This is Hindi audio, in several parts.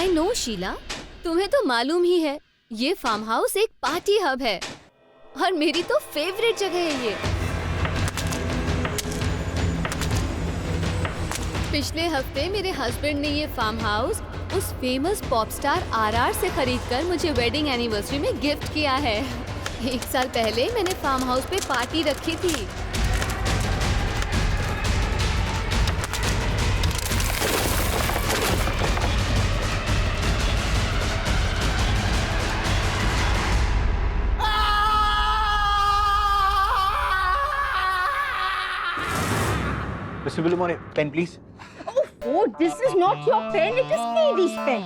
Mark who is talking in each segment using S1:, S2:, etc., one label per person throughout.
S1: आई नो शीला, तुम्हें तो मालूम ही है ये फार्म हाउस एक पार्टी हब है और मेरी तो फेवरेट जगह है ये। पिछले हफ्ते मेरे हस्बैंड ने ये फार्म हाउस उस फेमस पॉप स्टार आरआर से खरीदकर मुझे वेडिंग एनिवर्सरी में गिफ्ट किया है। 1 साल पहले मैंने फार्म हाउस पे पार्टी रखी थी।
S2: Mr. Villamore, pen please.
S3: Oh, this is not your pen. It is Katie's pen.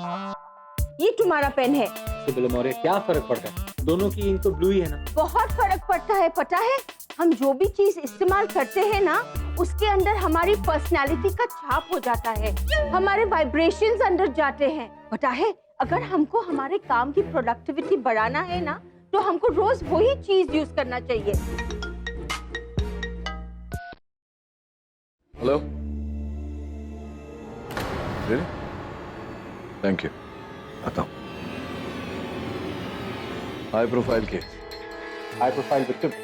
S3: ये तुम्हारा पेन है।
S2: Mr. Villamore, क्या फर्क पड़ता है? दोनों की इंक तो ब्लू ही है ना।
S3: बहुत फर्क पड़ता है, पता है? हम जो भी चीज इस्तेमाल करते हैं ना, उसके अंदर हमारी पर्सनालिटी का छाप हो जाता है, हमारे वाइब्रेशंस अंदर जाते हैं। पता है, अगर हमको हमारे काम की प्रोडक्टिविटी बढ़ाना है ना, तो हमको रोज वही चीज यूज करना चाहिए।
S4: Hello? Really? Thank you. आता हूँ। High profile case.
S2: High profile victim.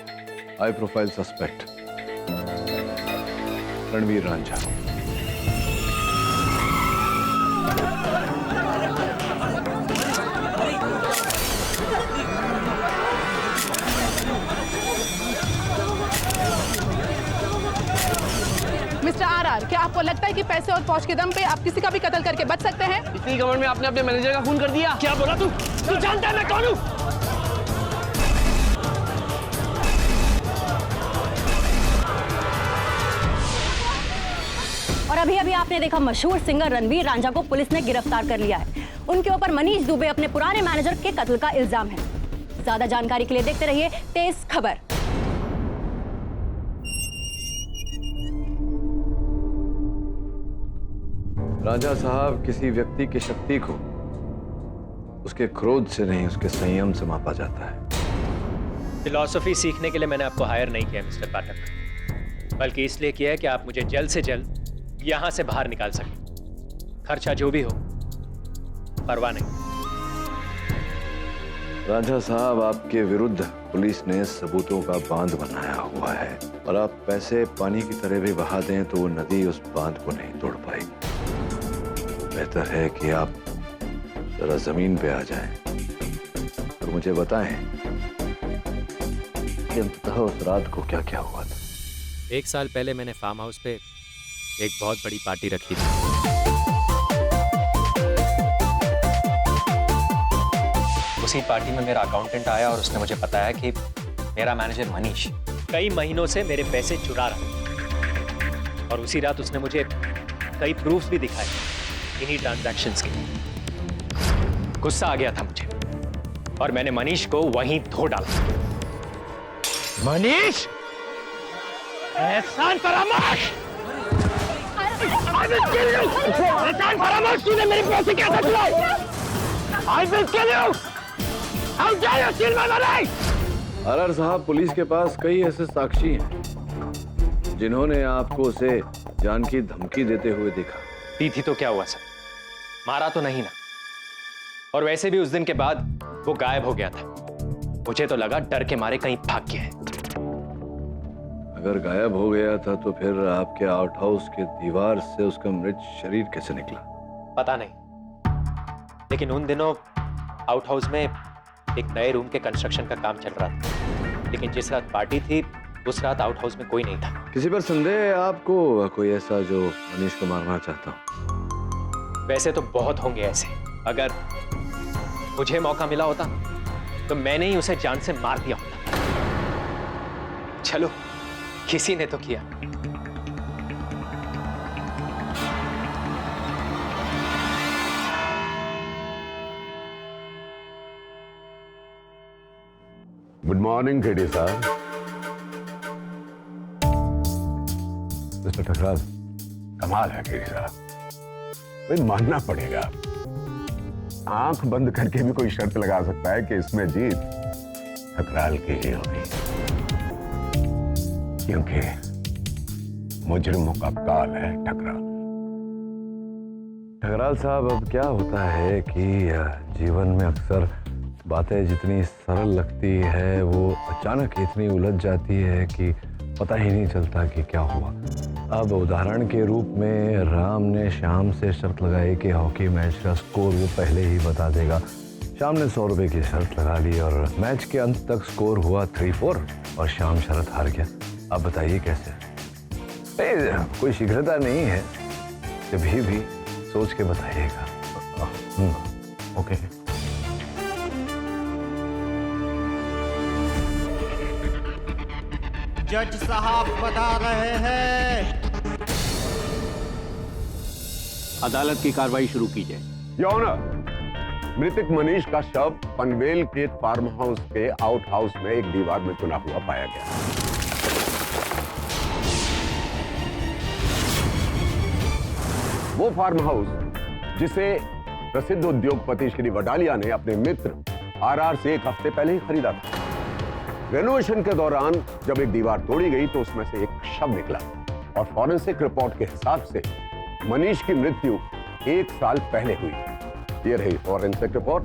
S4: High profile suspect. Ranveer Ranjha.
S5: Mister RR, क्या आपको लगता है कि पैसे और पहुंच के दम पे आप किसी का भी कत्ल करके बच सकते हैं?
S6: इसी गवर्नमेंट में आपने अपने मैनेजर का खून कर दिया। क्या बोला तू? तू जानता है मैं कौन हूँ?
S7: और अभी अभी आपने देखा मशहूर सिंगर रणवीर रांझा को पुलिस ने गिरफ्तार कर लिया है। उनके ऊपर मनीष दुबे अपने पुराने मैनेजर के कत्ल का इल्जाम है। ज्यादा जानकारी के लिए देखते रहिए तेज खबर।
S4: राजा साहब, किसी व्यक्ति की शक्ति को उसके क्रोध से नहीं, उसके संयम से मापा जाता है।
S8: फिलॉसफी सीखने के लिए मैंने आपको हायर नहीं किया मिस्टर पाठक, बल्कि इसलिए किया है कि आप मुझे जल्द से जल्द यहां से बाहर निकाल सकें। खर्चा जो भी हो, परवाह नहीं।
S4: राजा साहब, आपके विरुद्ध पुलिस ने सबूतों का बांध बनाया हुआ है और आप पैसे पानी की तरह भी बहा दें तो वो नदी उस बांध को नहीं तोड़ पाएगी। बेहतर है कि आप जरा जमीन पे आ जाएं और मुझे बताएं कि अंततः उस रात को क्या क्या हुआ था।
S8: 1 साल पहले मैंने फार्म हाउस पे एक बहुत बड़ी पार्टी रखी थी। उसी पार्टी में मेरा अकाउंटेंट आया और उसने मुझे बताया कि मेरा मैनेजर मनीष कई महीनों से मेरे पैसे चुरा रहा है और उसी रात उसने मुझे कई प्रूफ्स भी दिखाए इन्हीं ट्रांजैक्शंस के। गुस्सा आ गया था मुझे और मैंने मनीष को वहीं धो डाला। मनीष, एहसान फरामोश! I will kill you! एहसान फरामोश, तूने मेरे पैसे कैसे चुराए? I will kill you! How dare you steal my money?
S4: RR साहब, पुलिस के पास कई ऐसे साक्षी हैं जिन्होंने आपको उसे जान की धमकी देते हुए देखा।
S8: दी थी तो क्या हुआ सर? मारा तो नहीं ना। और वैसे भी उस दिन के बाद वो गायब हो गया था। मुझे तो लगा डर के मारे कहीं भाग गया है।
S4: अगर गायब हो गया था तो फिर आपके आउट हाउस के दीवार से उसका मृत शरीर कैसे निकला?
S8: पता नहीं, लेकिन उन दिनों आउट हाउस में एक नए रूम के कंस्ट्रक्शन का काम चल रहा था। लेकिन जिस रात पार्टी थी उस रात आउट हाउस में कोई नहीं था।
S4: किसी पर संदेह है आपको? कोई ऐसा जो मनीष को मारना चाहता हो?
S8: वैसे तो बहुत होंगे ऐसे। अगर मुझे मौका मिला होता तो मैंने ही उसे जान से मार दिया होता। चलो, किसी ने तो किया।
S9: गुड मॉर्निंग केडी साहब। मिस्टर ठकराल, कमाल है केडी साहब, भाई मानना पड़ेगा। आंख बंद करके भी कोई शर्त लगा सकता है कि इसमें जीत ठकराल की ही होगी, क्योंकि मुजरिमों का काल है ठकराल।
S4: ठकराल साहब, अब क्या होता है कि जीवन में अक्सर बातें जितनी सरल लगती है वो अचानक इतनी उलझ जाती है कि पता ही नहीं चलता कि क्या हुआ। अब उदाहरण के रूप में राम ने श्याम से शर्त लगाई कि हॉकी मैच का स्कोर वो पहले ही बता देगा। श्याम ने 100 रुपये की शर्त लगा ली और मैच के अंत तक स्कोर हुआ 3-4 और श्याम शर्त हार गया। अब बताइए कैसे? कोई शीघ्रता नहीं है, कभी भी सोच के बताइएगा। ओके।
S10: जज साहब बता रहे हैं।
S11: अदालत की कार्रवाई शुरू की जाए।
S9: योर ऑनर, मृतक मनीष का शव पनवेल के फार्म हाउस के आउट हाउस में एक दीवार में चुना हुआ पाया गया। वो फार्म हाउस जिसे प्रसिद्ध उद्योगपति श्री वडालिया ने अपने मित्र आरआर से एक हफ्ते पहले ही खरीदा था। रेनोवेशन के दौरान जब एक दीवार तोड़ी गई तो उसमें से एक शव निकला और फॉरेंसिक रिपोर्ट के हिसाब से मनीष की मृत्यु 1 साल पहले हुई। ये रही फॉरेंसिक रिपोर्ट।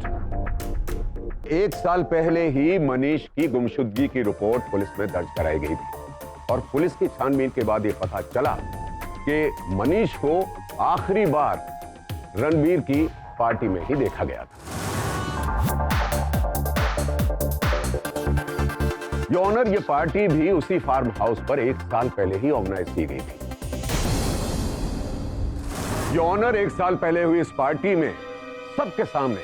S9: 1 साल पहले ही मनीष की गुमशुदगी की रिपोर्ट पुलिस में दर्ज कराई गई थी और पुलिस की छानबीन के बाद यह पता चला कि मनीष को आखिरी बार रणवीर की पार्टी में ही देखा गया था। योर ऑनर, ये पार्टी भी उसी फार्म हाउस पर 1 साल पहले ही ऑर्गेनाइज की गई थी। योर ऑनर, 1 साल पहले हुई इस पार्टी में सबके सामने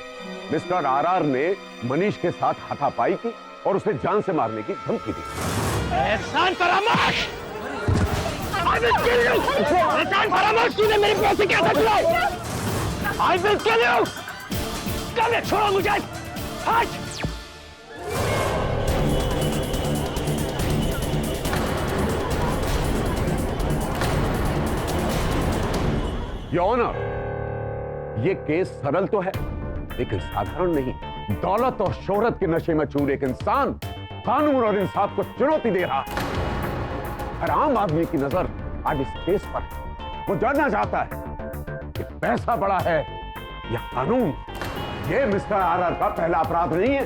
S9: मिस्टर आरआर ने मनीष के साथ हाथापाई की और उसे जान से मारने की धमकी दी।
S6: एहसान फरामोश! I will kill you! एहसान फरामोश! तूने मेरे पैसे कैसे चुराए? I will kill you! कल छोड़ो मुझे! हट!
S9: योर ऑनर, ये केस सरल तो है लेकिन साधारण नहीं। दौलत और शोहरत के नशे में चूर एक इंसान कानून और इंसाफ को चुनौती दे रहा है। हर आम आदमी की नजर आज इस केस पर है। वो जानना चाहता है कि पैसा बड़ा है या कानून। ये मिस्टर आरआर का पहला अपराध नहीं है।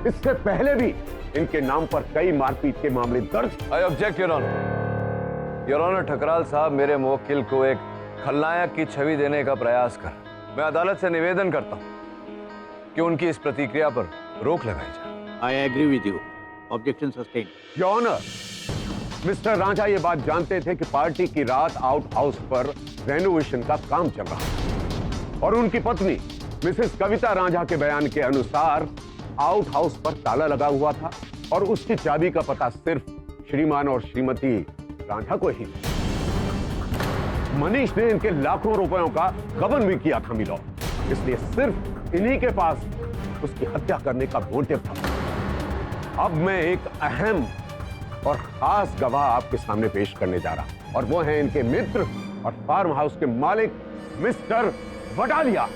S9: इससे पहले भी इनके नाम पर कई मारपीट के मामले दर्ज।
S4: I object your honour. Your honour, Thakral साहब मेरे मुवक्किल को एक खलनायक की छवि देने का प्रयास कर। मैं अदालत से निवेदन करता हूं कि उनकी इस प्रतिक्रिया पर रोक लगाई जाए।
S11: I agree with you. Objection sustain.
S9: Your honour, mister Ranjha ये बात जानते थे कि पार्टी की रात आउट हाउस पर रेनोवेशन का काम चल रहा है और उनकी पत्नी मिसेस कविता रांझा के बयान के अनुसार आउट हाउस पर ताला लगा हुआ था और उसकी चाबी का पता सिर्फ श्रीमान और श्रीमती रांझा को ही। मनीष ने इनके लाखों रुपयों का गबन भी किया था मिलो, इसलिए सिर्फ इन्हीं के पास उसकी हत्या करने का मोटिव था। अब मैं एक अहम और खास गवाह आपके सामने पेश करने जा रहा हूं और वो है इनके मित्र और फार्म हाउस के मालिक मिस्टर वडालिया।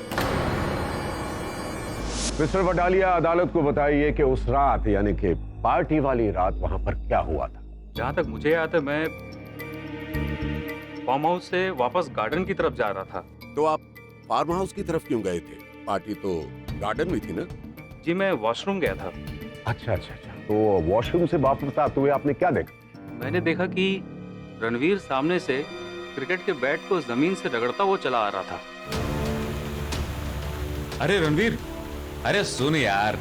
S9: मिस्टर वडालिया, अदालत को बताइए कि उस रात यानी कि पार्टी वाली रात वहां पर क्या हुआ था।
S12: जहां तक मुझे याद है मैं फार्म हाउस से वापस गार्डन की तरफ जा रहा था।
S13: तो आप फार्म हाउस की तरफ क्यों गए थे? पार्टी तो गार्डन में थी ना?
S12: जी मैं वॉशरूम गया था।
S9: अच्छा। तो वॉशरूम से वापस आते हुए आपने क्या देखा?
S12: मैंने देखा कि रणवीर सामने से क्रिकेट के बैट को जमीन से रगड़ता वो चला आ रहा था।
S14: अरे रणवीर, अरे सुन यार,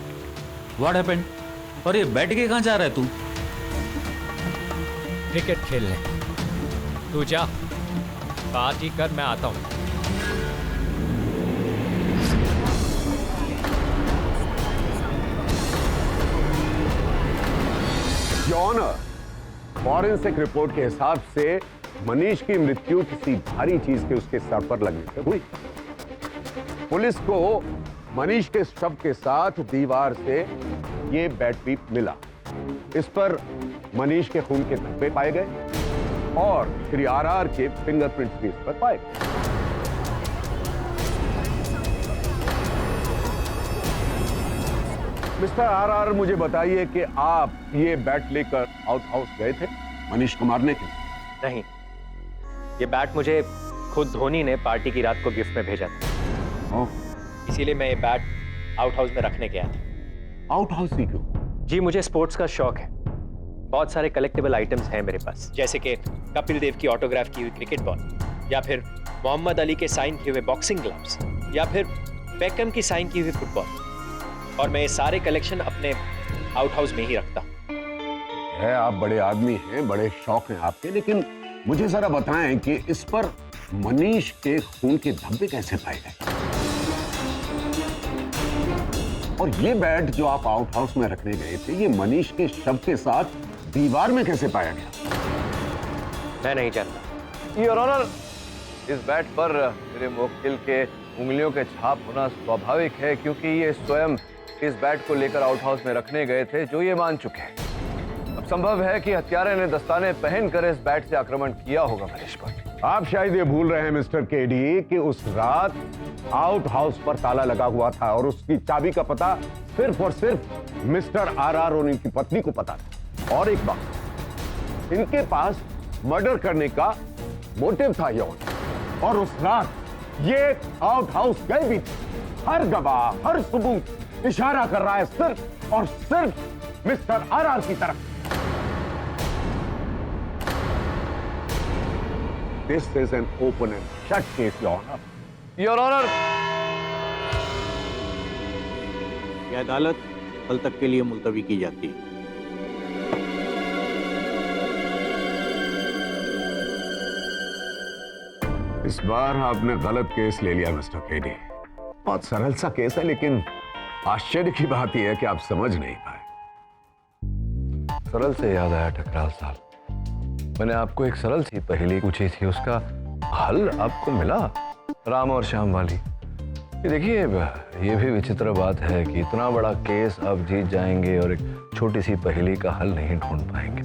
S14: व्हाट हैपेंड? और ये बैठ के कहां जा रहा है तू?
S8: क्रिकेट खेलने। तू जा, पार्टी कर, मैं आता हूं।
S9: योर ऑनर, फॉरेंसिक रिपोर्ट के हिसाब से मनीष की मृत्यु किसी भारी चीज के उसके सर पर लगने से हुई। पुलिस को मनीष के शव के साथ दीवार से ये बैट भी मिला। इस पर मनीष के खून के धब्बे पाए गए और श्री आरआर के फिंगरप्रिंट्स भी इस पर पाए गए। मिस्टर आरआर, मुझे बताइए कि आप ये बैट लेकर आउट हाउस गए थे मनीष को मारने के लिए?
S8: नहीं, ये बैट मुझे खुद धोनी ने पार्टी की रात को गिफ्ट में भेजा था। इसीलिए मैं ये बैट आउट हाउस में रखने गया था।
S9: आउट हाउस ही क्यों?
S8: जी, मुझे स्पोर्ट्स का शौक है। बहुत सारे कलेक्टिबल आइटम्स हैं मेरे पास, जैसे कि कपिल देव की ऑटोग्राफ की हुई क्रिकेट बॉल, या फिर मोहम्मद अली के साइन किए हुए बॉक्सिंग ग्लव्स, या फिर बेकहम की साइन की हुई फुटबॉल। और मैं ये सारे कलेक्शन अपने आउट हाउस में ही रखता हूँ।
S9: आप बड़े आदमी हैं, बड़े शौक हैं आपके, लेकिन मुझे जरा बताएं कि इस पर मनीष के खून के धब्बे कैसे पाए गए? और ये बैट जो आप आउट हाउस में रखने गए थे, ये मनीष के शव के साथ दीवार में कैसे पाया गया?
S8: मैं नहीं जानता।
S4: योर ऑनर, इस बैट पर मेरे मुवक्किल के उंगलियों के छाप होना स्वाभाविक है, क्योंकि ये स्वयं इस बैट को लेकर आउट हाउस में रखने गए थे, जो ये मान चुके हैं। अब संभव है कि हत्यारे ने दस्ताने पहनकर इस बैट से आक्रमण किया होगा मनीष पर।
S9: आप शायद ये भूल रहे हैं मिस्टर केडी कि उस रात आउट हाउस पर ताला लगा हुआ था और उसकी चाबी का पता सिर्फ और सिर्फ मिस्टर आरआर और इनकी पत्नी को पता था। और एक बात, इनके पास मर्डर करने का मोटिव था ये, और उस रात ये आउट हाउस गए भी थे। हर गवाह, हर सबूत इशारा कर रहा है सिर्फ और सिर्फ मिस्टर आरआर की तरफ। This is an open and shut case, Your Honor.
S4: Your Honor.
S11: यह अदालत कल तक के लिए मुलतवी की जाती है।
S9: इस बार आपने गलत केस ले लिया मिस्टर केडी। बहुत सरल सा केस है, लेकिन आश्चर्य की बात यह है कि आप समझ नहीं पाए।
S4: सरल से याद आया टकराल साहब, मैंने आपको एक सरल सी पहेली पूछी थी, उसका हल आपको मिला, राम और श्याम वाली। ये देखिए, ये भी विचित्र बात है कि इतना बड़ा केस आप जीत जाएंगे और एक छोटी सी पहेली का हल नहीं ढूंढ पाएंगे।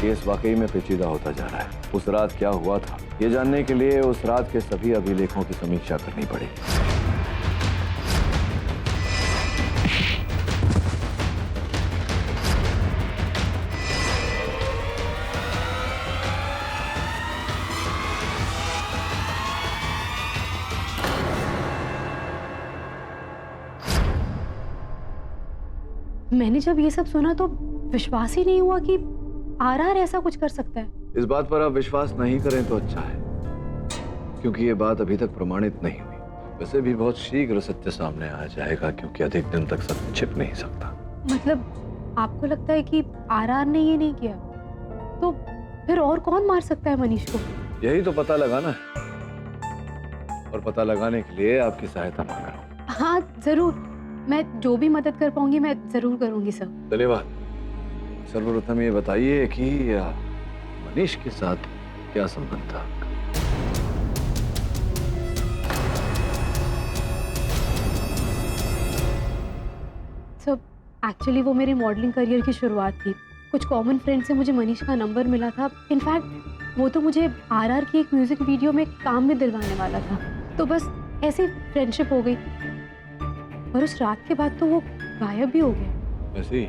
S4: केस वाकई में पेचीदा होता जा रहा है। उस रात क्या हुआ था, ये जानने के लिए उस रात के सभी अभिलेखों की समीक्षा करनी पड़ेगी।
S7: मैंने जब ये सब सुना तो विश्वास ही नहीं हुआ कि आरआर ऐसा कुछ कर सकता है।
S4: इस बात पर आप विश्वास नहीं करें तो अच्छा है, क्योंकि ये बात अभी तक प्रमाणित नहीं हुई। वैसे भी बहुत शीघ्र सत्य सामने आ जाएगा, क्योंकि अधिक दिन तक सत्य छिप नहीं सकता।
S7: मतलब आपको लगता है कि आरआर ने ये नहीं किया, तो फिर और कौन मार सकता है मनीष को?
S4: यही तो पता लगाना है, और पता लगाने के लिए आपकी सहायता मांग रहा हूँ।
S7: हाँ जरूर, मैं जो भी मदद कर पाऊंगी मैं जरूर करूंगी सर।
S4: धन्यवाद। सर्वप्रथम ये बताइए कि मनीष के साथ क्या संबंध था?
S7: सर एक्चुअली वो मेरे मॉडलिंग करियर की शुरुआत थी। कुछ कॉमन फ्रेंड से मुझे मनीष का नंबर मिला था। इनफैक्ट वो तो मुझे आरआर की एक म्यूजिक वीडियो में काम में दिलवाने वाला था, तो बस ऐसे फ्रेंडशिप हो गई। और उस रात के बाद तो वो गायब भी हो गया।
S4: ऐसे ही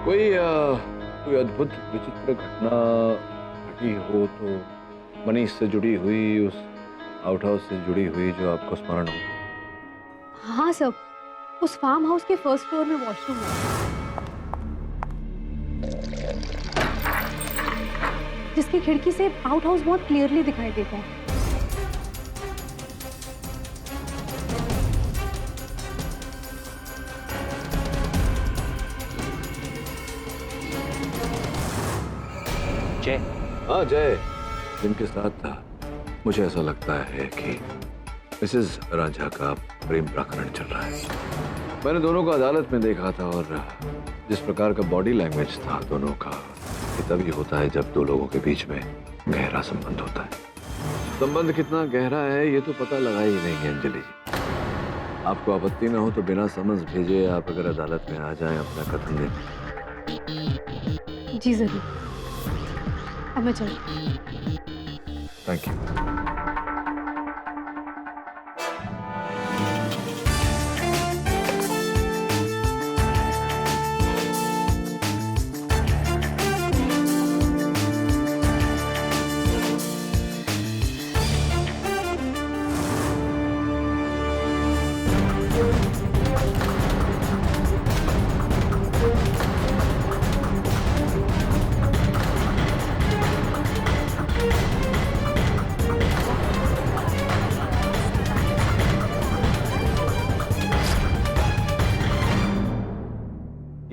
S4: कोई अद्भुत विचित्र घटना घटी हो तो मनीष से जुड़ी हुई, उस आउट हाउस से जुड़ी हुई, जो आपको स्मरण हो?
S7: हाँ सर, उस फार्म हाउस के फर्स्ट फ्लोर में वॉशरूम है, जिसकी खिड़की से आउट हाउस बहुत क्लियरली दिखाई देता है।
S8: जय।
S4: हाँ जय, जिनके साथ था। मुझे ऐसा लगता है कि मिसेस रांझा का प्रेम प्रकरण चल रहा है। मैंने दोनों को अदालत में देखा था, और जिस प्रकार का बॉडी लैंग्वेज था दोनों का, ये तभी होता है जब दो लोगों के बीच में गहरा संबंध होता है। संबंध कितना गहरा है ये तो पता लगा ही नहीं है अंजलि जी। आपको आपत्ति न हो तो बिना समझ भेजे आप अगर अदालत में आ जाएं अपना कथन दें।
S7: जी जरूर, अब मैं चलूं।
S4: Thank you.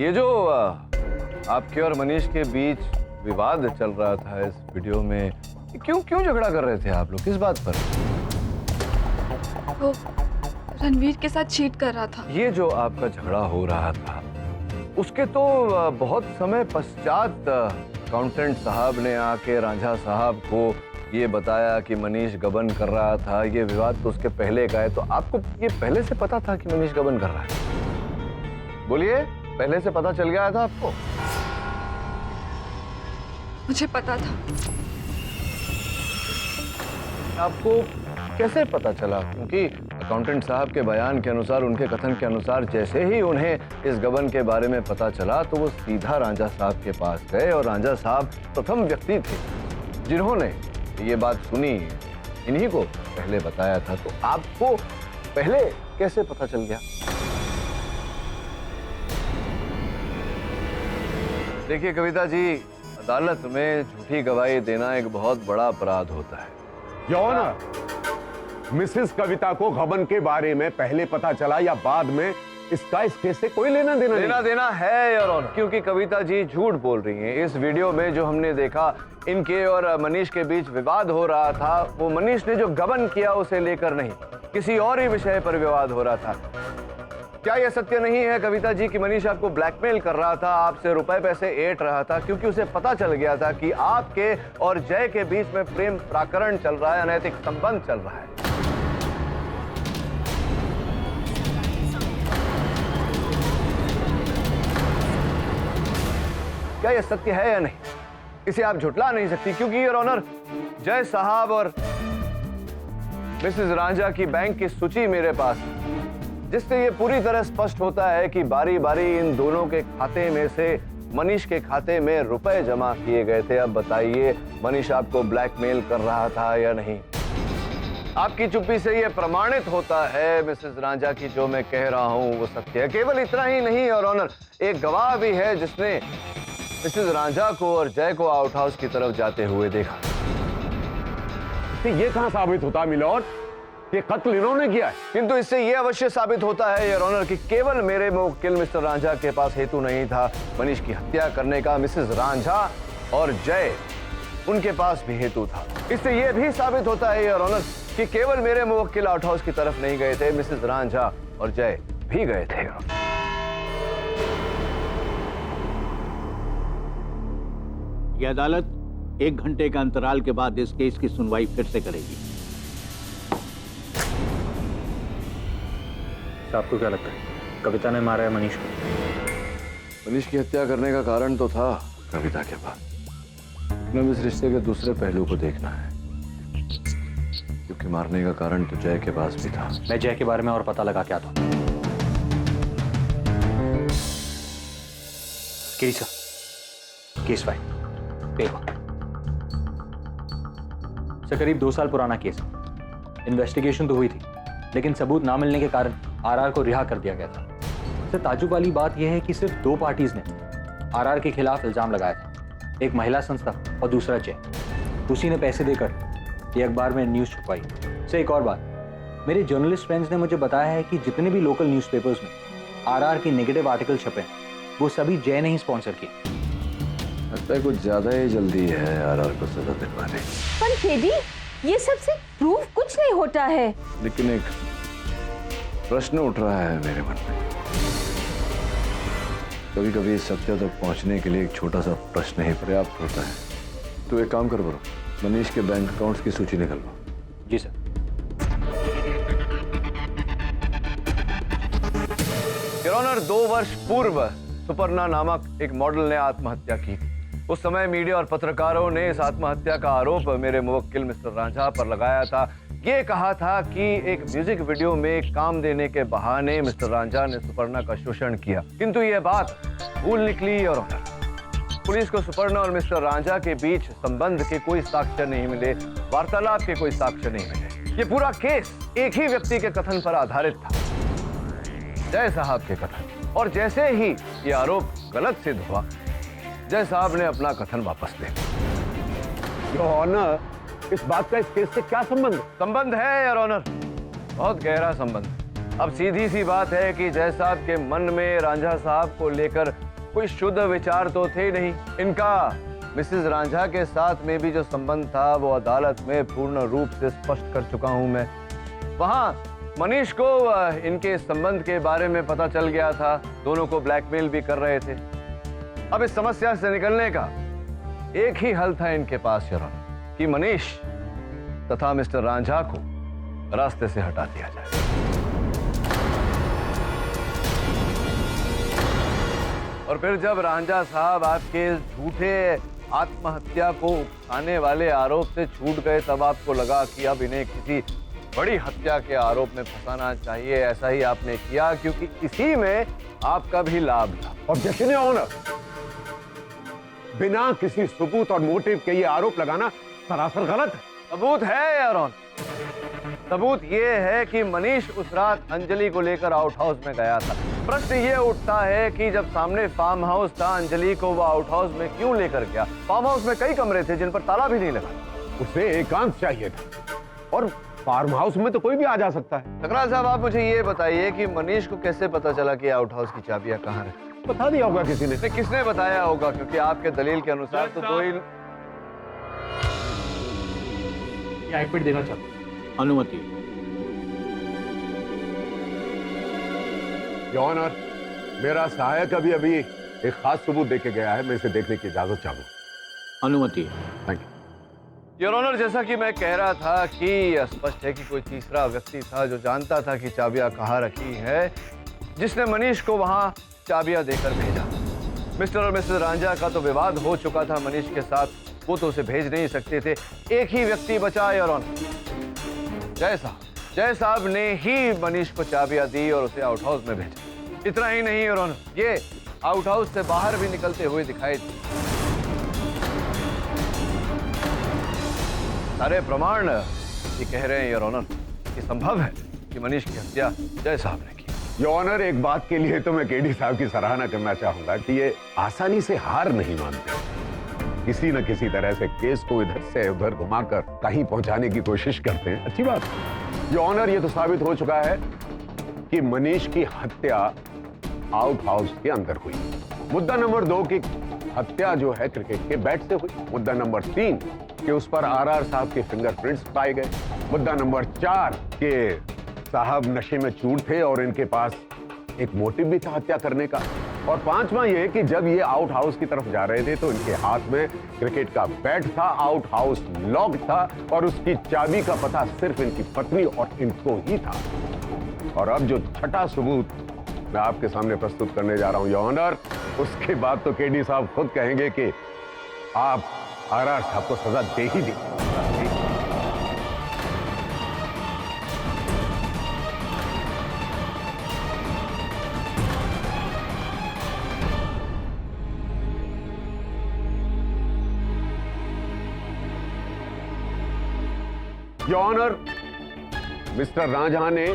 S4: ये जो आपके और मनीष के बीच विवाद चल रहा था इस वीडियो में, क्यों झगड़ा कर रहे थे आप लोग, किस बात पर?
S15: वो रणवीर के साथ चीट कर रहा था।
S4: ये जो आपका झगड़ा हो रहा था, उसके तो बहुत समय पश्चात अकाउंटेंट साहब ने आके रांझा साहब को ये बताया कि मनीष गबन कर रहा था। ये विवाद तो उसके पहले का है, तो आपको ये पहले से पता था कि मनीष गबन कर रहा है? बोलिए, पहले से पता चल गया था आपको?
S15: मुझे पता था।
S4: आपको कैसे पता चला? क्योंकि अकाउंटेंट साहब के बयान के अनुसार, उनके कथन के अनुसार, जैसे ही उन्हें इस गबन के बारे में पता चला तो वो सीधा रांझा साहब के पास गए और रांझा साहब प्रथम व्यक्ति थे जिन्होंने ये बात सुनी, इन्हीं को पहले बताया था। तो आपको पहले कैसे पता चल गया? देखिए कविता जी, अदालत में झूठी गवाही देना एक बहुत बड़ा अपराध होता है।
S9: योर ऑनर, मिसेस कविता को गबन के बारे में पहले पता चला या बाद में, इसका इस केस से कोई लेना देना
S4: है योर ऑनर, क्योंकि कविता जी झूठ बोल रही हैं। इस वीडियो में जो हमने देखा, इनके और मनीष के बीच विवाद हो रहा था, वो मनीष ने जो गबन किया उसे लेकर नहीं, किसी और ही विषय पर विवाद हो रहा था। क्या यह सत्य नहीं है कविता जी कि मनीष आपको ब्लैकमेल कर रहा था, आपसे रुपए पैसे ऐंठ रहा था, क्योंकि उसे पता चल गया था कि आपके और जय के बीच में प्रेम प्रकरण चल रहा है, अनैतिक संबंध चल रहा है? क्या यह सत्य है या नहीं? इसे आप झुटला नहीं सकती, क्योंकि योर ऑनर, जय साहब और मिसेस रांझा की बैंक की सूची मेरे पास, जिससे ये पूरी तरह स्पष्ट होता है कि बारी बारी इन दोनों के खाते में से मनीष के खाते में रुपए जमा किए गए थे। अब बताइए, मनीष आपको ब्लैकमेल कर रहा था या नहीं? आपकी चुप्पी से ये प्रमाणित होता है मिसेस रांझा की जो मैं कह रहा हूं वो सत्य है। केवल इतना ही नहीं योर ऑनर, एक गवाह भी है जिसने मिसेस रांझा को और जय को आउट हाउस की तरफ जाते हुए देखा।
S9: तो ये कहां साबित होता मिलॉर्ड? ये कत्ल इन्होंने किया है।
S4: किंतु इससे यह अवश्य साबित होता है योर ऑनर कि केवल मेरे मुवक्किल मिस्टर रांझा के पास हेतु नहीं था मनीष की हत्या करने का, मिसेस रांझा और जय उनके पास भी हेतु था। इससे यह भी साबित होता है योर ऑनर कि केवल मेरे मुवक्किल आउट हाउस की तरफ नहीं गए थे, मिसेस रांझा और जय भी गए थे।
S11: ये अदालत 1 घंटे के अंतराल के बाद इस केस की सुनवाई फिर से करेगी।
S2: आपको क्या लगता है कविता ने मारा है मनीष को?
S4: मनीष की हत्या करने का कारण तो था कविता के पास। हमें इस रिश्ते के दूसरे पहलू को देखना है, क्योंकि मारने का कारण तो जय के पास भी था।
S8: मैं जय के बारे में और पता लगा क्या था। केस फाइल पेपर से करीब 2 साल पुराना केस। इन्वेस्टिगेशन तो हुई थी, लेकिन सबूत ना मिलने के कारण आरआर को रिहा कर दिया गया था। सबसे ताज्जुब वाली बात यह है कि सिर्फ 2 पार्टीज ने आरआर के खिलाफ इल्जाम लगाया था, एक महिला संस्था और दूसरा जय। उसी ने पैसे देकर ये अखबार में न्यूज़ छुपवाई। से एक और बात, मेरे जर्नलिस्ट फ्रेंड्स ने मुझे बताया है कि जितने भी लोकल न्यूज़पेपर्स में आरआर की नेगेटिव आर्टिकल छपे वो सभी जय ने ही स्पॉन्सर किए।
S4: लगता है कुछ ज्यादा ही जल्दी है आरआर को सजा दिलवाने।
S3: पर टेडी, ये सबसे प्रूफ कुछ नहीं होता है।
S4: लेकिन एक प्रश्न उठ रहा है मेरे मन में। कभी कभी सत्य तक पहुंचने के लिए एक छोटा सा प्रश्न ही पर्याप्त होता है। तो एक काम कर बरो, मनीष के बैंक अकाउंट्स की सूची निकलवा।
S8: जी सर।
S4: योर ऑनर, 2 वर्ष पूर्व सुपर्णा नामक एक मॉडल ने आत्महत्या की थी। उस समय मीडिया और पत्रकारों ने इस आत्महत्या का आरोप मेरे मुवक्किल मिस्टर रांझा पर लगाया था। ये कहा था कि एक म्यूजिक वीडियो में काम देने के बहाने मिस्टर रांझा ने सुपर्णा का शोषण किया, किंतु यह बात भूल निकली और पुलिस को सुपर्णा और मिस्टर रांझा के बीच संबंध के कोई साक्ष्य नहीं मिले, वार्तालाप के कोई साक्ष्य नहीं मिले। ये पूरा केस एक ही व्यक्ति के कथन पर आधारित था, जय साहब के कथन। और जैसे ही ये आरोप गलत सिद्ध हुआ, जय साहब ने अपना कथन वापस ले लिया।
S9: योर ऑनर, इस बात का इस केस से क्या संबंध?
S4: संबंध है योर ऑनर, बहुत गहरा संबंध। अब सीधी सी बात है कि जय साहब के मन में रांझा साहब को लेकर कोई शुद्ध विचार तो थे नहीं इनका। मिसेस रांझा के साथ में भी जो संबंध था वो अदालत में पूर्ण रूप से स्पष्ट कर चुका हूं मैं। वहां मनीष को इनके संबंध के बारे में पता चल गया था, दोनों को ब्लैकमेल भी कर रहे थे। अब इस समस्या से निकलने का एक ही हल था इनके पास योर, कि मनीष तथा मिस्टर रांझा को रास्ते से हटा दिया जाए। और फिर जब रांझा साहब आपके झूठे आत्महत्या को उकसाने वाले आरोप से छूट गए, तब आपको लगा कि अब इन्हें किसी बड़ी हत्या के आरोप में फंसाना चाहिए। ऐसा ही आपने किया, क्योंकि इसी में आपका भी लाभ था।
S9: ऑब्जेक्शन योर ऑनर, बिना किसी सबूत और मोटिव के ये आरोप लगाना सरासर गलत है।
S4: सबूत है योर ऑनर, सबूत ये है कि मनीष उस रात अंजलि को लेकर आउट हाउस में गया था। प्रश्न ये उठता है कि जब सामने फार्म हाउस था, अंजलि को वो आउट हाउस में क्यों लेकर गया? फार्म हाउस में कई कमरे थे जिन पर ताला भी नहीं लगा।
S9: उसे एकांत चाहिए था, और फार्म हाउस में तो कोई भी आ जा सकता है।
S4: ठकराल साहब, आप मुझे ये बताइए कि मनीष को कैसे पता चला कि आउट हाउस की चाबियां कहाँ रखी?
S9: बता दिया होगा किसी ने।
S4: किसने बताया होगा? क्योंकि आपके दलील के अनुसार तो दो ही
S11: आईपैड देना चाहता हूं। अनुमति।
S9: योर ऑनर, मेरा सहायक अभी अभी एक खास सबूत देके गया है, मैं इसे देखने की इजाजत चाहूंगा।
S11: अनुमति।
S9: Thank you.
S4: योर ऑनर, जैसा कि मैं कह रहा था कि स्पष्ट है कि कोई तीसरा व्यक्ति था जो जानता था कि चाबियां कहाँ रखी है, जिसने मनीष को वहां चाबियां देकर भेजा। मिस्टर और मिसेस रांझा का तो विवाद हो चुका था मनीष के साथ, वो तो उसे भेज नहीं सकते थे। एक ही व्यक्ति बचा योर ऑनर, जय साहब। जय साहब ने ही मनीष को चाबियां दी और उसे आउट हाउस में भेजा। इतना ही नहीं योर ऑनर, ये आउट हाउस से बाहर भी निकलते हुए दिखाई दी। सारे प्रमाण ये कह रहे हैं योर ऑनर कि संभव है कि मनीष की हत्या जय साहब ने की।
S9: योर ऑनर, एक बात के लिए तो मैं केडी साहब की सराहना करना चाहूंगा कि ये आसानी से हार नहीं मानते। किसी न किसी तरह से केस को इधर से उधर घुमाकर कहीं पहुंचाने की कोशिश करते हैं। अच्छी बात है योर ऑनर, ये तो साबित हो चुका है कि मनीष की हत्या आउट हाउस के अंदर हुई। मुद्दा नंबर 2 की हत्या जो है क्रिकेट के बैट से हुई। मुद्दा नंबर 3 कि उस पर आरआर साहब के फिंगरप्रिंट्स पाए गए। मुद्दा नंबर 4 के साहब नशे में चूर थे और इनके पास एक मोटिव भी था हत्या करने का। और 5वां ये कि जब ये आउट हाउस की तरफ जा रहे थे तो इनके हाथ में क्रिकेट का बैट था, आउट हाउस लॉक था और उसकी चाबी का पता सिर्फ इनकी पत्नी और इनको ही था। और अब जो छठा सबूत मैं आपके सामने प्रस्तुत करने जा रहा हूं योर ऑनर, उसके बाद तो केडी साहब खुद कहेंगे कि आप आरआर साहब को सजा दे ही दी। योर ऑनर, मिस्टर रांझा ने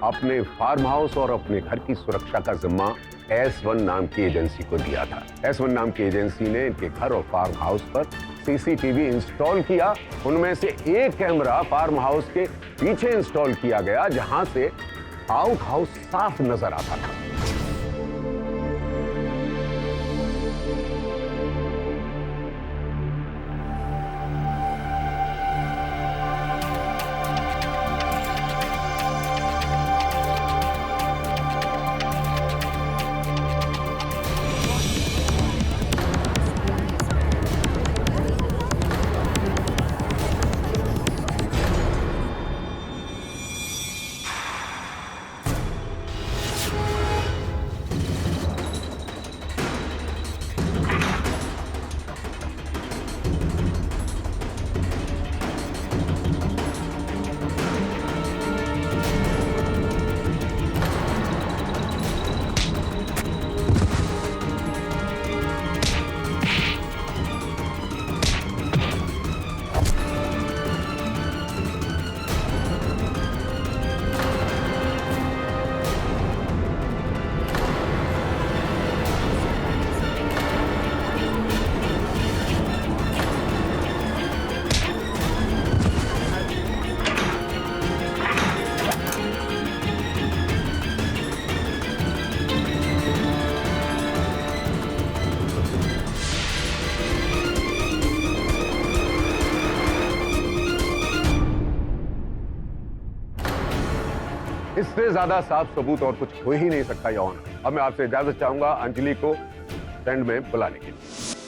S9: अपने फार्म हाउस और अपने घर की सुरक्षा का जिम्मा S1 नाम की एजेंसी को दिया था। S1 नाम की एजेंसी ने इनके घर और फार्म हाउस पर सीसीटीवी इंस्टॉल किया। उनमें से एक कैमरा फार्म हाउस के पीछे इंस्टॉल किया गया, जहां से आउट हाउस साफ नजर आता था। इससे ज्यादा साफ सबूत और कुछ हो ही नहीं सकता योर ऑनर। अब मैं आपसे इजाजत चाहूंगा अंजलि को स्टैंड में बुलाने के लिए।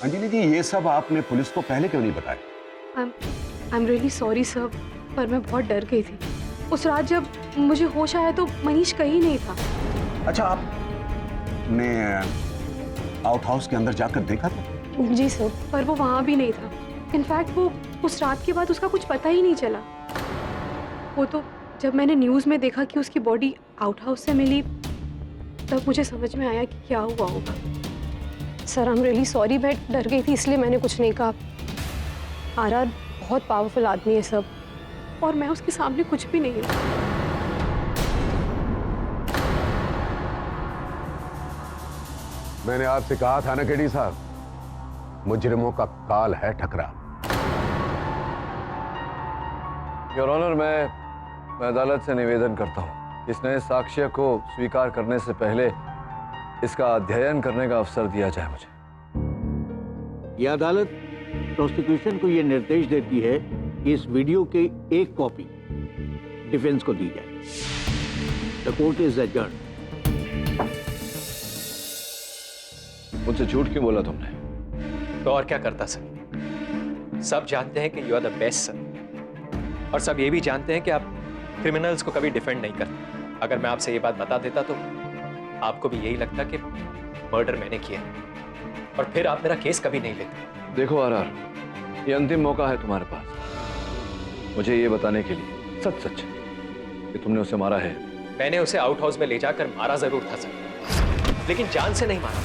S9: अंजलि जी, ये सब आपने पुलिस को पहले क्यों नहीं बताया?
S7: I am really sorry sir, पर मैं बहुत डर गई थी। उस रात जब मुझे होश आया तो मनीष कहीं नहीं था।
S9: अच्छा, आपने आउट हाउस के अंदर जाकर देखा था?
S7: जी सर, पर वो वहाँ भी नहीं था। इनफैक्ट वो उस रात के बाद उसका कुछ पता ही नहीं चला। वो तो जब मैंने न्यूज़ में देखा कि उसकी बॉडी आउट हाउस से मिली, तब मुझे समझ में आया कि क्या हुआ होगा। Sir I am really sorry, मैं डर गई थी इसलिए मैंने कुछ नहीं कहा। आरआर बहुत पावरफुल आदमी है सब, और मैं उसके सामने कुछ भी नहीं हूँ।
S9: मैंने आपसे कहा था ना केडी साहब, मुजरिमों का काल है ठकरा।
S4: योर ऑनर, मैं अदालत से निवेदन करता हूं कि इस नए साक्ष्य को स्वीकार करने से पहले इसका अध्ययन करने का अवसर दिया जाए मुझे।
S11: यह अदालत प्रोसिक्यूशन को यह निर्देश देती है कि इस वीडियो की एक कॉपी डिफेंस को दी जाए। The court is adjourned.
S4: मुझसे झूठ क्यों बोला तुमने?
S8: तो और क्या करता सर? सब जानते हैं कि you are the best sir, और सब ये भी जानते हैं कि आप क्रिमिनल्स को कभी डिफेंड नहीं करते। अगर मैं आपसे ये बात बता देता तो आपको भी यही लगता कि मर्डर मैंने किया, और फिर आप मेरा केस कभी नहीं लेते।
S4: देखो आरआर, ये अंतिम मौका है तुम्हारे पास मुझे ये बताने के लिए सच सच कि तुमने उसे मारा है।
S8: मैंने उसे आउट हाउस में ले जाकर मारा जरूर था सर, लेकिन जान से नहीं मारा।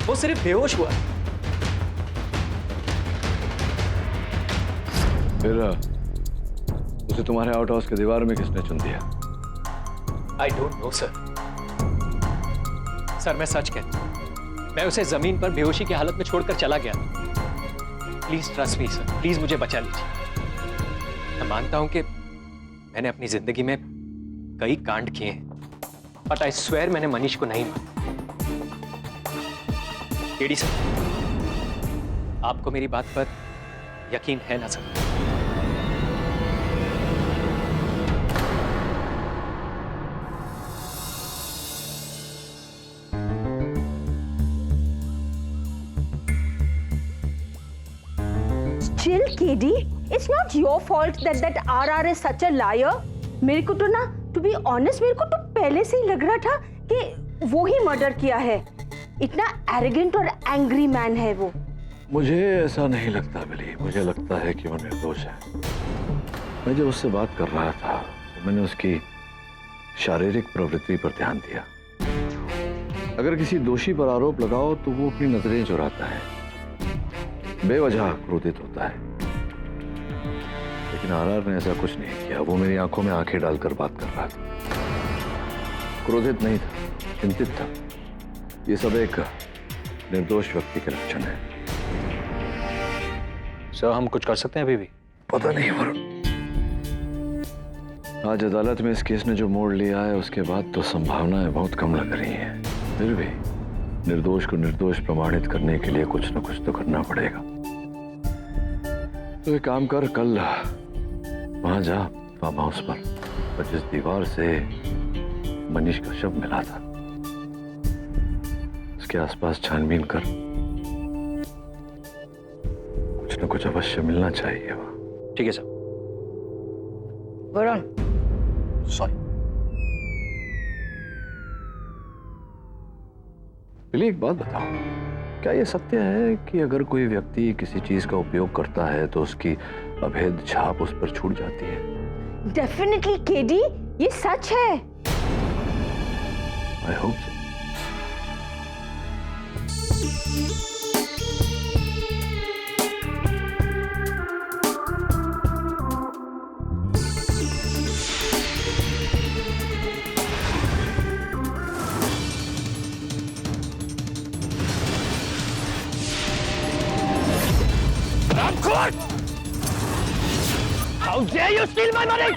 S8: वो सिर्फ बेहोश हुआ।
S4: फिर उसे तुम्हारे आउट हाउस के दीवार में किसने चुन दिया?
S8: I don't know sir. Sir मैं सच कहता हूं, मैं उसे जमीन पर बेहोशी की हालत में छोड़कर चला गया। Please trust me sir, please मुझे बचा लीजिए। मैं मानता हूं कि मैंने अपनी जिंदगी में कई कांड किए हैं, बट आई स्वेयर मैंने मनीष को नहीं मारा। केडी सर, आपको मेरी बात पर यकीन है ना sir?
S3: Still, KD, it's not your fault that RR is such a liar. मेरे को तो ना, to be honest, मेरे को तो पहले से ही लग रहा था कि वो ही मर्डर किया है। इतना एरोगेंट और एंग्री मैन है वो।
S4: मुझे ऐसा नहीं लगता बिली, मुझे लगता है कि वो निर्दोष है। मैं जब उससे बात कर रहा था तो मैंने उसकी शारीरिक प्रवृत्ति पर ध्यान दिया। अगर किसी दोषी पर आरोप लगाओ तो वो अपनी नजरें चुराता है, बेवजह क्रोधित होता है। लेकिन आरआर ने ऐसा कुछ नहीं किया। वो मेरी आंखों में आंखें डालकर बात कर रहा था, क्रोधित नहीं था, चिंतित था। ये सब एक निर्दोष व्यक्ति के लक्षण है।
S8: सर हम कुछ कर सकते हैं अभी भी?
S4: पता नहीं वरुण, आज अदालत में इस केस ने जो मोड़ लिया है उसके बाद तो संभावनाएं बहुत कम लग रही हैं। फिर भी निर्दोष को निर्दोष प्रमाणित करने के लिए कुछ न कुछ तो करना पड़ेगा। तो एक काम कर, कल वहां जा फार्म हाउस पर जिस दीवार से मनीष का शव मिला था उसके आसपास छानबीन कर। कुछ न कुछ अवश्य मिलना चाहिए वहां।
S8: ठीक है सर।
S3: वरुण,
S8: सॉरी।
S4: बिली, एक बात बताओ, क्या ये सत्य है कि अगर कोई व्यक्ति किसी चीज का उपयोग करता है तो उसकी अभेद छाप उस पर छूट जाती है?
S3: डेफिनेटली केडी, ये सच है।
S4: I hope so.
S6: How dare you steal my money?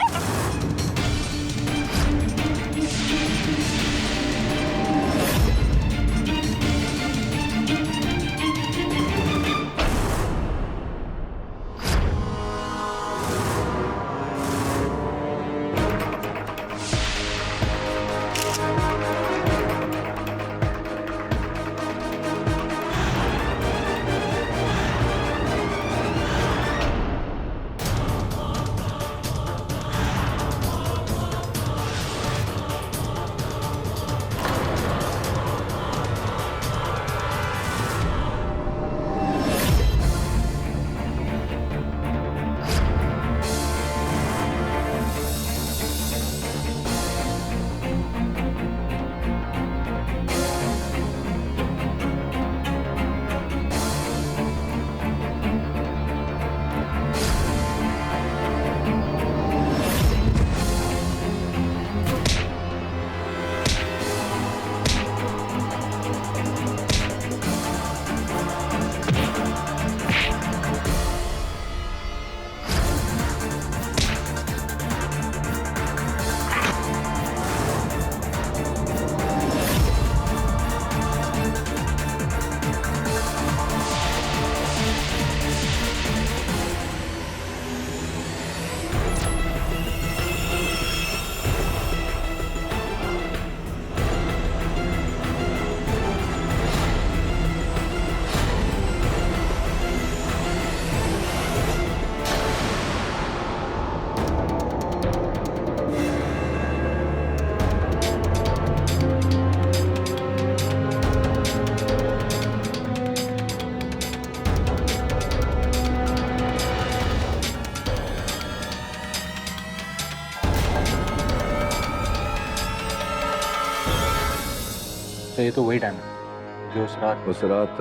S2: तो ये तो वही टाइम है जो
S4: उस रात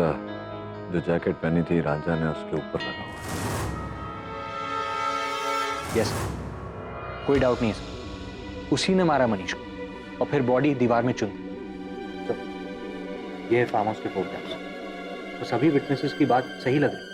S4: जो जैकेट पहनी थी रांझा ने उसके ऊपर लगा हुआ।
S8: यस, कोई डाउट नहीं सर, उसी ने मारा मनीष को और फिर बॉडी दीवार में चुन दी।
S2: तो ये फार्म हाउस के फोटोग्राफ्स, तो सभी विटनेसेस की बात सही लग रही।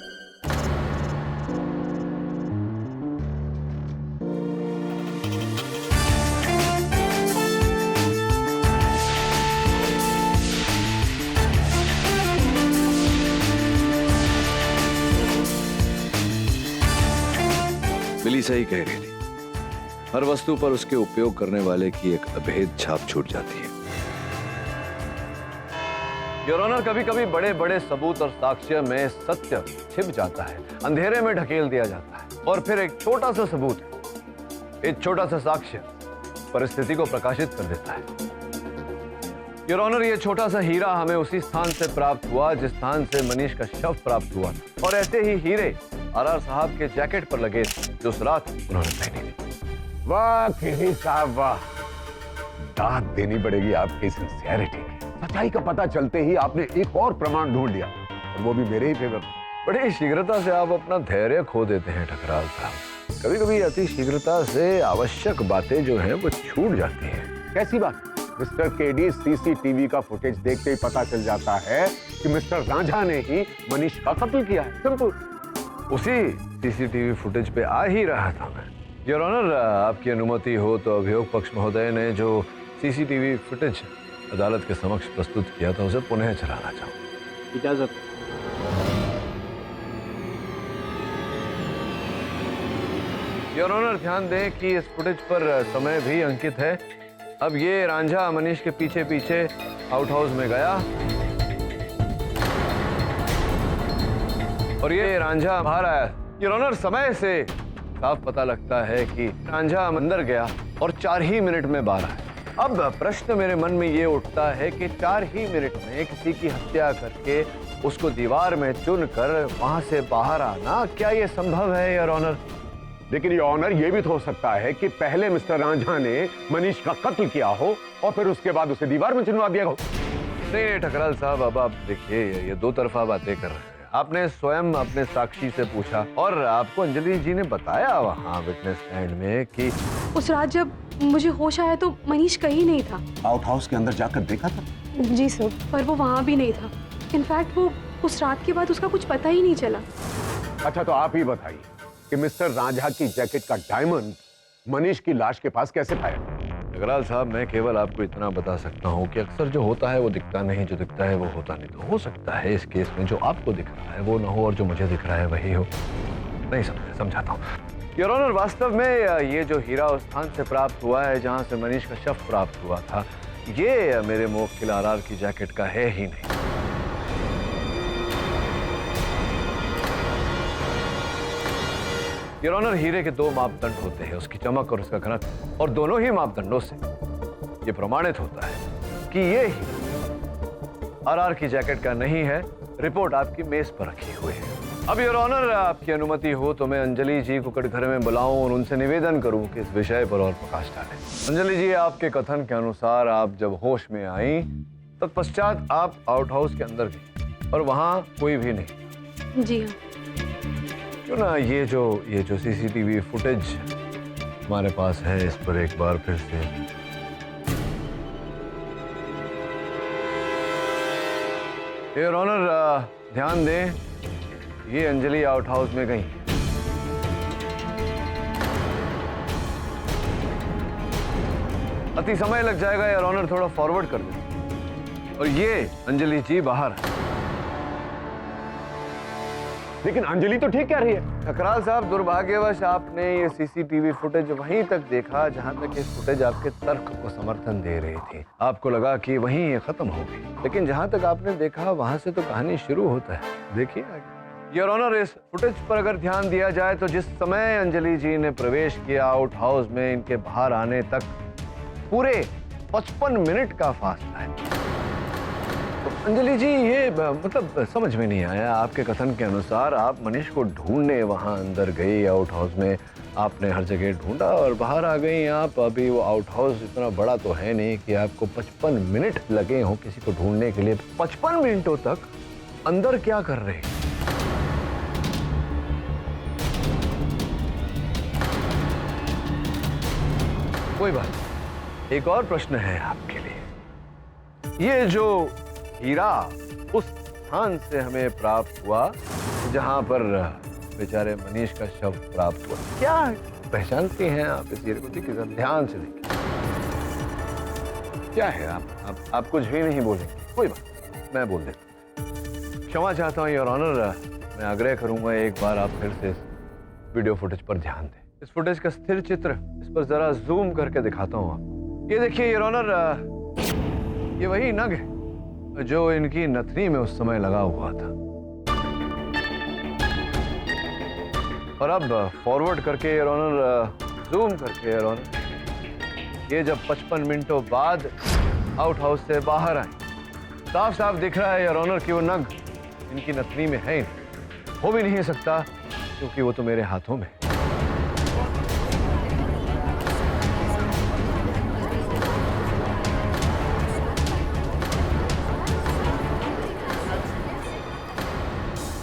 S4: बिली सही कह रही थी, हर वस्तु पर उसके उपयोग करने वाले की एक अभेद छाप छूट जाती है। योर ऑनर, कभी कभी बड़े बड़े सबूत और साक्ष्य में सत्य छिप जाता है, अंधेरे में ढकेल दिया जाता है, और फिर एक छोटा सा सबूत, एक छोटा सा साक्ष्य परिस्थिति को प्रकाशित कर देता है। योर ऑनर, ये छोटा सा हीरा हमें उसी स्थान से प्राप्त हुआ जिस स्थान से मनीष का शव प्राप्त हुआ, और ऐसे ही हीरे आरआर साहब के जैकेट पर लगे जो उस रात उन्होंने पहनी थी।
S9: वाह केरी साहब वाह, दाद देनी पड़ेगी आपकी सिंसियरिटी की। सच्चाई का पता चलते ही आपने एक और प्रमाण ढूंढ लिया, और वो भी मेरे ही फेवर।
S4: बड़ी शीघ्रता से आप अपना धैर्य खो देते हैं ठकराल साहब। कभी कभी अति शीघ्रता से आवश्यक बातें जो हैं वो छूट जाती हैं।
S9: कैसी बात? मिस्टर केडी, सीसीटीवी का फुटेज देखते ही पता चल जाता है कि मिस्टर रांझा ने ही मनीष का कत्ल किया है। सिंपल।
S4: उसी सीसीटीवी फुटेज पे आ ही रहा था मैं। योर ऑनर, आपकी अनुमति हो तो अभियोग पक्ष महोदय ने जो सीसीटीवी फुटेज अदालत के समक्ष प्रस्तुत किया था उसे पुनः चलाना चाहूँ।
S11: इजाजत।
S4: योर ऑनर, ध्यान दें कि इस फुटेज पर समय भी अंकित है। अब ये रांझा मनीष के पीछे पीछे आउट हाउस में गया और ये रांझा बाहर आया। योर ऑनर, समय से साफ पता लगता है कि रांझा अंदर गया और 4 ही मिनट में बाहर आया। अब प्रश्न मेरे मन में ये उठता है कि 4 ही मिनट में किसी की हत्या करके उसको दीवार में चुनकर वहां से बाहर आना, क्या ये संभव है योर ऑनर?
S9: लेकिन ये ऑनर ये भी तो हो सकता है कि पहले मिस्टर रांझा ने मनीष का कत्ल किया हो और फिर उसके बाद उसे दीवार में चुनवा दिया हो।
S4: नहीं ठकराल साहब, अब आप देखिए ये दो तरफा बातें कर रहे हैं। आपने स्वयं अपने साक्षी से पूछा और आपको अंजलि जी ने बताया वहाँ विटनेस स्टैंड में कि
S7: उस रात जब मुझे होश आया तो मनीष कहीं नहीं था।
S9: आउट हाउस के अंदर जाकर देखा था?
S7: जी सर, पर वो वहाँ भी नहीं था। इनफैक्ट वो उस रात के बाद उसका कुछ पता ही नहीं चला।
S9: अच्छा, तो आप ही बताइए कि मिस्टर रांझा की जैकेट का डायमंड मनीष की लाश के पास कैसे पाया?
S4: ठकराल साहब, मैं केवल आपको इतना बता सकता हूँ कि अक्सर जो होता है वो दिखता नहीं, जो दिखता है वो होता नहीं। तो हो सकता है इस केस में जो आपको दिख रहा है वो ना हो और जो मुझे दिख रहा है वही हो। नहीं समझाता हूँ योर ऑनर। वास्तव में ये जो हीरा उस स्थान से प्राप्त हुआ है जहाँ से मनीष का शव प्राप्त हुआ था, ये मेरे मुवक्किल आरआर की जैकेट का है ही नहीं। योर ऑनर, हीरे के 2 मापदंड होते हैं, उसकी चमक और उसका घनत्व, और दोनों ही मापदंडों से ये प्रमाणित होता है कि ये हीरा आरआर की जैकेट का नहीं है। रिपोर्ट आपकी मेज पर रखी हुई है। अब योर ऑनर, आपकी अनुमति हो तो मैं अंजलि जी को कटघरे में बुलाऊं और उनसे निवेदन करूं कि इस विषय पर और प्रकाश डालें। अंजलि जी, आपके कथन के अनुसार आप जब होश में आई तत्पश्चात आप आउट हाउस के अंदर गई और वहां कोई भी नहीं?
S7: जी हाँ।
S4: क्यों ना ये जो सीसीटीवी फुटेज हमारे पास है इस पर एक बार फिर से योर ऑनर ध्यान दें। ये अंजलि आउट हाउस में गई। अति समय लग जाएगा योर ऑनर, थोड़ा फॉरवर्ड कर दें। और ये अंजलि जी बाहर।
S9: लेकिन अंजलि तो ठीक कह रही है।
S4: ठकराल साहब, दुर्भाग्यवश आपने ये सीसीटीवी फुटेज वहीं तक देखा जहां तक ये फुटेज आपके तर्क को समर्थन दे रही थी। आपको लगा कि वहीं ये खत्म हो गई, लेकिन जहां तक आपने देखा वहां से तो कहानी शुरू होता है। देखिए आगे। योर ऑनर, इस फुटेज पर अगर ध्यान दिया जाए तो जिस समय अंजलि जी ने प्रवेश किया आउट हाउस में, इनके बाहर आने तक पूरे 55 मिनट का फासला है। अंजलि जी, ये मतलब समझ में नहीं आया। आपके कथन के अनुसार आप मनीष को ढूंढने वहां अंदर गई आउट हाउस में, आपने हर जगह ढूंढा और बाहर आ गई आप। अभी वो आउट हाउस इतना बड़ा तो है नहीं कि आपको 55 मिनट लगे हों किसी को ढूंढने के लिए। 55 मिनटों तक अंदर क्या कर रहे हैं? कोई बात नहीं, एक और प्रश्न है आपके लिए। ये जो हीरा उस स्थान से हमें प्राप्त हुआ जहां पर बेचारे मनीष का शव प्राप्त हुआ, क्या पहचानते हैं आप इस हीरे को? देखिए जरा ध्यान से देखिए, क्या है? आप कुछ भी नहीं बोलेंगे? कोई बात, मैं बोल देता हूं। क्षमा चाहता हूं योर ऑनर, मैं आग्रह करूंगा एक बार आप फिर से इस वीडियो फुटेज पर ध्यान दें। इस फुटेज का स्थिर चित्र इस पर जरा जूम करके दिखाता हूं आप। ये देखिए योर ऑनर, ये वही नग है जो इनकी नथनी में उस समय लगा हुआ था। और अब फॉरवर्ड करके योर ऑनर, जूम करके योर ऑनर, ये जब 55 मिनटों बाद आउट हाउस से बाहर आए, साफ साफ दिख रहा है योर ऑनर कि वो नग इनकी नथनी में है, हो भी नहीं सकता क्योंकि वो तो मेरे हाथों में।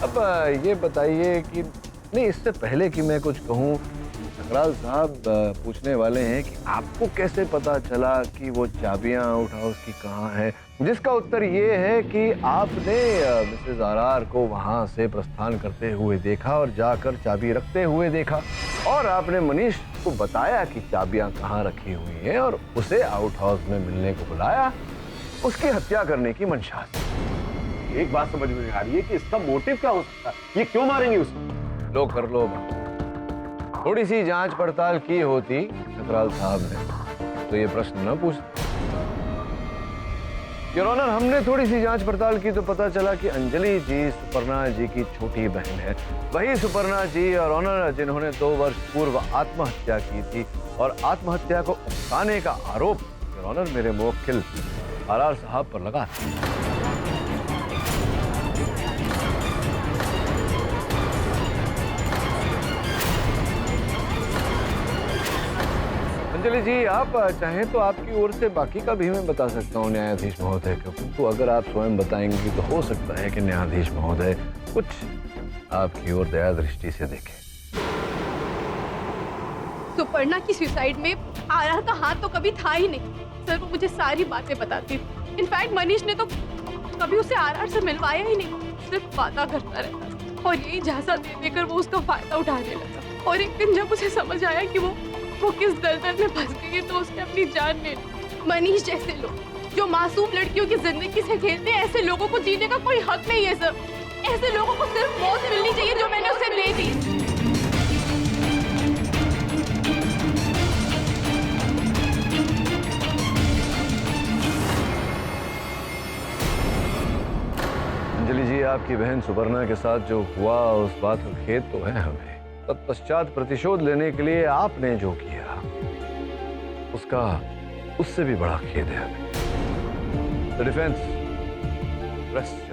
S4: अब ये बताइए कि नहीं, इससे पहले कि मैं कुछ कहूँ, ठकराल साहब पूछने वाले हैं कि आपको कैसे पता चला कि वो चाबियां आउट हाउस की कहाँ है? जिसका उत्तर ये है कि आपने मिसेज आरआर को वहां से प्रस्थान करते हुए देखा और जाकर चाबी रखते हुए देखा, और आपने मनीष को बताया कि चाबियां कहाँ रखी हुई हैं और उसे आउट हाउस में मिलने को बुलाया, उसकी हत्या करने की मंशा से।
S9: एक बात समझ में नहीं आ रही है कि इसका मोटिव क्या हो सकता है? ये क्यों मारेंगे उसको?
S4: लो कर लो, थोड़ी सी जांच पड़ताल की होती ठकराल साहब ने तो ये प्रश्न न पूछते। योर ऑनर, हमने थोड़ी सी जांच पड़ताल की तो पता चला कि अंजलि जी सुपर्णा जी की छोटी बहन है। वही सुपर्णा जी और ऑनर जिन्होंने 2 वर्ष पूर्व आत्महत्या की थी, और आत्महत्या को उकसाने का आरोप योर ऑनर मेरे मुवक्किल आरआर साहब पर लगा। अंजलि जी, आप चाहें तो आपकी ओर से बाकी का भी मैं बता सकता हूँ न्यायाधीश महोदय को, तो अगर आप स्वयं बताएंगे तो हो सकता है कि न्यायाधीश महोदय कुछ आपकी ओर दया दृष्टि से देखें।
S5: सुपर्णा की सुसाइड में आरआर का हाथ तो कभी था ही नहीं सर। वो मुझे सारी बातें बताती थी। इनफैक्ट मनीष ने तो कभी उसे आरआर से मिलवाया ही नहीं, सिर्फ वादा करता रहता और यही झांसा दे देकर वो उसका फायदा उठाने लगा। और एक दिन जब उसे समझ आया कि वो किस दलदल में फंस गई है तो उसने अपनी जान ले ली। मनीष जैसे लोग जो मासूम लड़कियों की जिंदगी से खेलते हैं, ऐसे लोगों को जीने का कोई हक नहीं है सर। ऐसे लोगों को सिर्फ मौत मिलनी चाहिए जो मैंने उसे दे दी।
S4: अंजलि जी, आपकी बहन सुपर्णा के साथ जो हुआ उस बात का खेद तो है हमें। तत्पश्चात प्रतिशोध लेने के लिए आपने जो किया उसका उससे भी बड़ा खेद है हमें। The defence rest.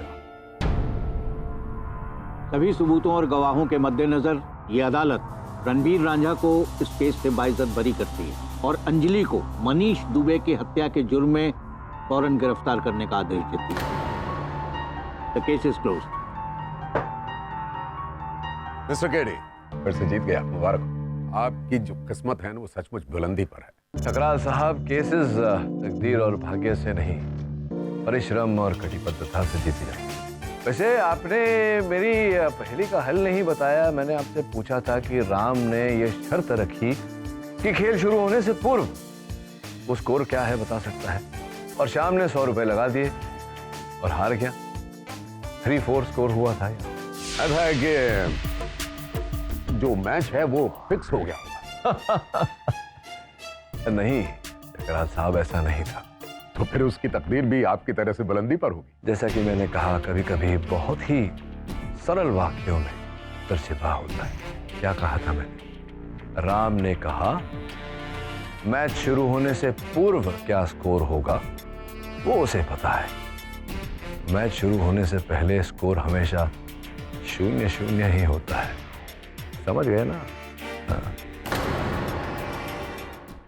S11: सभी सबूतों और गवाहों के मद्देनजर ये अदालत रणवीर रांझा को इस केस से बाइज्जत बरी करती है और अंजलि को मनीष दुबे की हत्या के जुर्म में फौरन गिरफ्तार करने का आदेश देती है। The case is closed.
S9: Mister KD, फिर से जीत गया, मुबारक हो। आपकी जो किस्मत है ना वो सचमुच बुलंदी पर है।
S4: ठकराल साहब, केसेस तकदीर और भाग्य से नहीं, परिश्रम और कटिबद्धता से जीती जाती। वैसे आपने मेरी पहेली का हल नहीं बताया। मैंने आपसे पूछा था कि राम ने ये शर्त रखी कि खेल शुरू होने से पूर्व वो स्कोर क्या है बता सकता है, और श्याम ने 100 रुपए लगा दिए और हार गया। 3-4 स्कोर हुआ था।
S9: ऐसा है कि जो मैच है वो फिक्स हो गया।
S4: नहीं ठकराल साहब, ऐसा नहीं था।
S9: तो फिर उसकी तकदीर भी आपकी तरह से बुलंदी पर होगी।
S4: जैसा कि मैंने कहा, कभी कभी बहुत ही सरल वाक्यों में उत्तर छिपा होता है। क्या कहा था मैंने? राम ने कहा मैच शुरू होने से पूर्व क्या स्कोर होगा वो उसे पता है। मैच शुरू होने से पहले स्कोर हमेशा 0-0 ही होता है। समझ गए ना? हाँ।